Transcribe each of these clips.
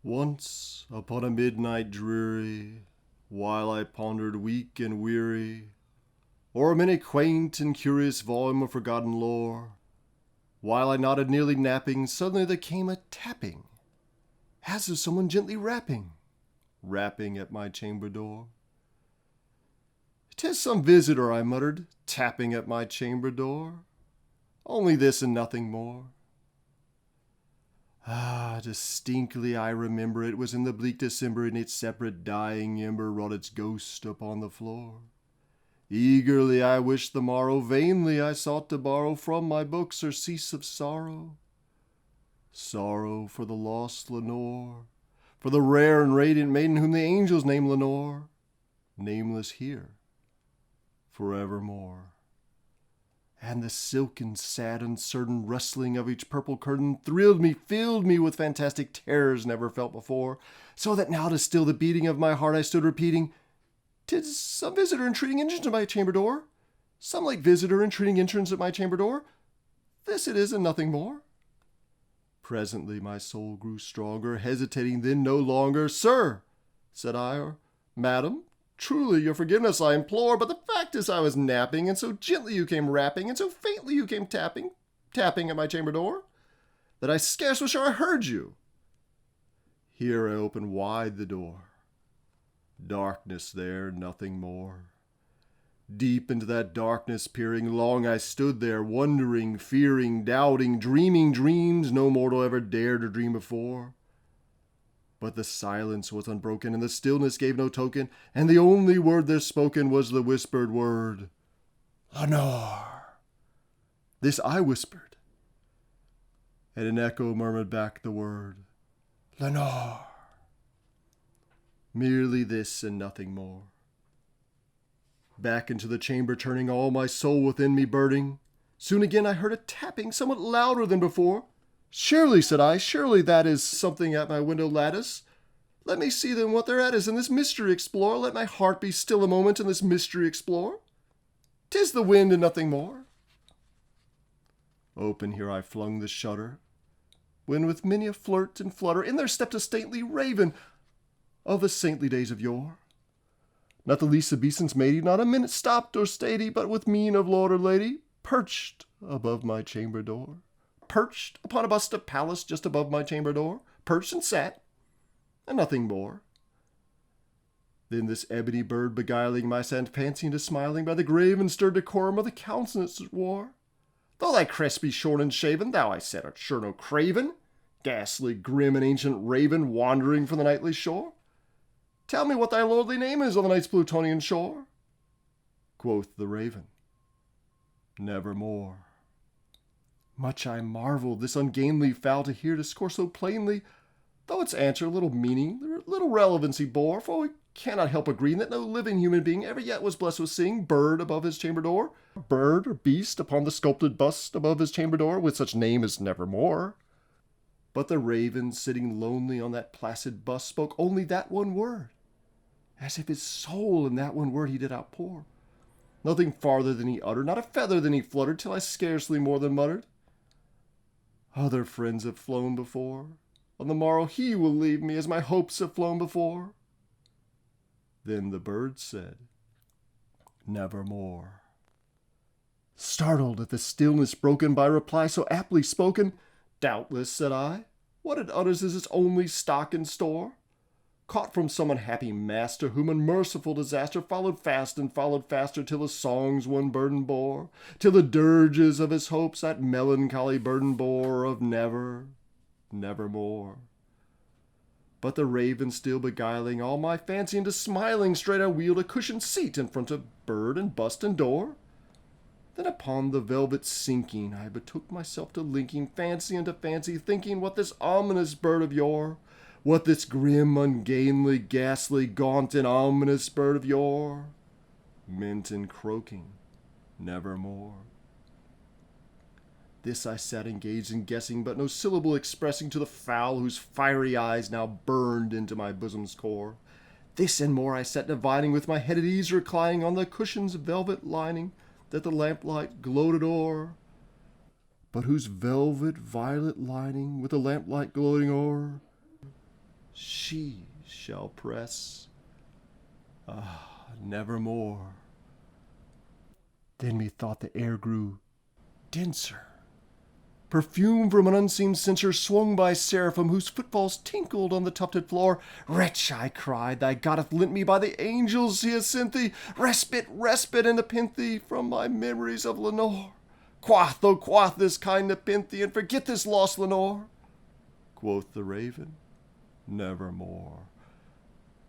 Once, upon a midnight dreary, while I pondered weak and weary o'er many quaint and curious volume of forgotten lore, while I nodded nearly napping, suddenly there came a tapping, as of someone gently rapping at my chamber door. "'Tis some visitor," I muttered, "tapping at my chamber door. Only this and nothing more." Ah, distinctly I remember it was in the bleak December, and its separate dying ember wrought its ghost upon the floor. Eagerly I wished the morrow, vainly I sought to borrow from my book surcease of sorrow. Sorrow for the lost Lenore, for the rare and radiant maiden whom the angels name Lenore, nameless here, forevermore. And the silken, sad, uncertain rustling of each purple curtain thrilled me, filled me with fantastic terrors never felt before, so that now to still the beating of my heart I stood repeating, "'Tis some visitor entreating entrance at my chamber door, some late visitor entreating entrance at my chamber door. This it is and nothing more." Presently my soul grew stronger, hesitating then no longer. "Sir," said I, or "Madam, truly your forgiveness I implore, but the fact is I was napping, and so gently you came rapping, and so faintly you came tapping at my chamber door, that I scarce was sure I heard you." Here I opened wide the door. Darkness there, nothing more. Deep into that darkness peering, long I stood there, wondering, fearing, doubting, dreaming dreams no mortal ever dared to dream before. But the silence was unbroken, and the stillness gave no token, and the only word there spoken was the whispered word, "Lenore." This I whispered, and an echo murmured back the word, "Lenore." Merely this and nothing more. Back into the chamber turning, all my soul within me burning, soon again I heard a tapping somewhat louder than before. "Surely," said I, "surely that is something at my window lattice. Let me see then what thereat is, and this mystery explore. Let my heart be still a moment, and this mystery explore. 'Tis the wind and nothing more." Open here I flung the shutter, when with many a flirt and flutter in there stepped a stately raven of the saintly days of yore. Not the least obeisance made he, not a minute stopped or stayed he, but with mien of lord or lady, perched above my chamber door. Perched upon a bust of Pallas just above my chamber door, perched and sat, and nothing more. Then this ebony bird beguiling my sad fancy into smiling by the grave and stern decorum of the countenance it wore. "Though thy crest be shorn and shaven, thou," I said, "art sure no craven, ghastly, grim, and ancient raven, wandering from the nightly shore. Tell me what thy lordly name is on the night's Plutonian shore." Quoth the raven, "Nevermore." Much I marveled this ungainly fowl to hear discourse so plainly, though its answer little meaning, little relevancy bore, for we cannot help agreeing that no living human being ever yet was blessed with seeing bird above his chamber door, bird or beast upon the sculpted bust above his chamber door, with such name as Nevermore. But the raven, sitting lonely on that placid bust, spoke only that one word, as if his soul in that one word he did outpour. Nothing farther than he uttered, not a feather than he fluttered, till I scarcely more than muttered, "Other friends have flown before. On the morrow he will leave me, as my hopes have flown before." Then the bird said, "Nevermore." Startled at the stillness broken by reply so aptly spoken, "Doubtless," said I, "what it utters is its only stock and store, caught from some unhappy master, whom unmerciful disaster followed fast and followed faster, till his songs one burden bore, till the dirges of his hopes that melancholy burden bore of nevermore." But the raven still beguiling all my fancy into smiling, straight I wheeled a cushioned seat in front of bird and bust and door. Then upon the velvet sinking, I betook myself to linking fancy into fancy, thinking what this ominous bird of yore, what this grim, ungainly, ghastly, gaunt, and ominous bird of yore meant in croaking nevermore. This I sat engaged in guessing, but no syllable expressing to the fowl whose fiery eyes now burned into my bosom's core. This and more I sat divining, with my head at ease reclining on the cushion's velvet lining that the lamplight gloated o'er, but whose velvet violet lining with the lamplight gloating o'er she shall press. Nevermore. Then methought the air grew denser. Perfume from an unseen censer swung by seraphim whose footfalls tinkled on the tufted floor. Wretch, I cried, thy God hath lent me, by the angels he has sent thee, respite, respite, and nepenthe from my memories of Lenore. Quath, oh quath this kind nepenthe, and forget this lost Lenore. Quoth the raven, nevermore.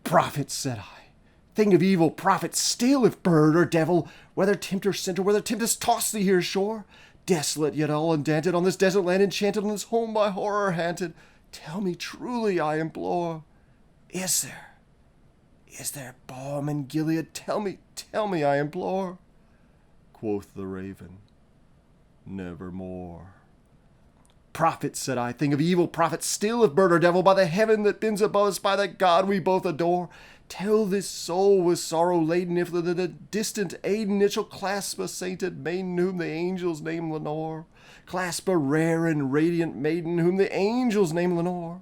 Prophet, said I, thing of evil, prophet still, if bird or devil, whether tempter sent or whether tempest tossed thee here shore, desolate yet all undaunted, on this desert land enchanted, on this home by horror haunted, tell me truly, I implore, is there balm in Gilead? Tell me, I implore. Quoth the raven, nevermore. Prophet, said I, thing of evil, prophet still, if bird or devil, by the heaven that bends above us, by the God we both adore, tell this soul with sorrow laden, if the distant Aiden it shall clasp a sainted maiden whom the angels name Lenore, clasp a rare and radiant maiden whom the angels name Lenore.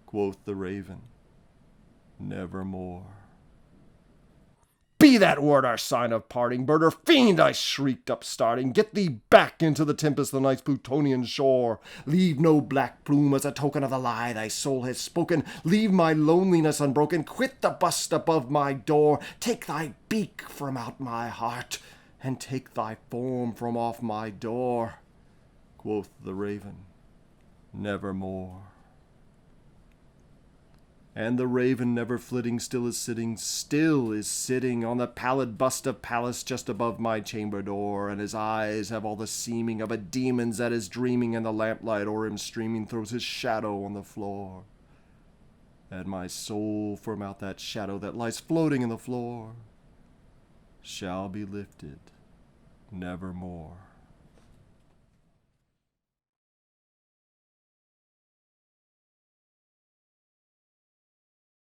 Quoth the raven, nevermore. Be that word our sign of parting, bird or fiend, I shrieked upstarting. Get thee back into the tempest, the night's Plutonian shore. Leave no black plume as a token of the lie thy soul has spoken. Leave my loneliness unbroken. Quit the bust above my door. Take thy beak from out my heart, and take thy form from off my door. Quoth the raven, nevermore. And the raven, never flitting, still is sitting on the pallid bust of Pallas just above my chamber door, and his eyes have all the seeming of a demon's that is dreaming, and the lamplight o'er him streaming throws his shadow on the floor. And my soul from out that shadow that lies floating in the floor shall be lifted nevermore.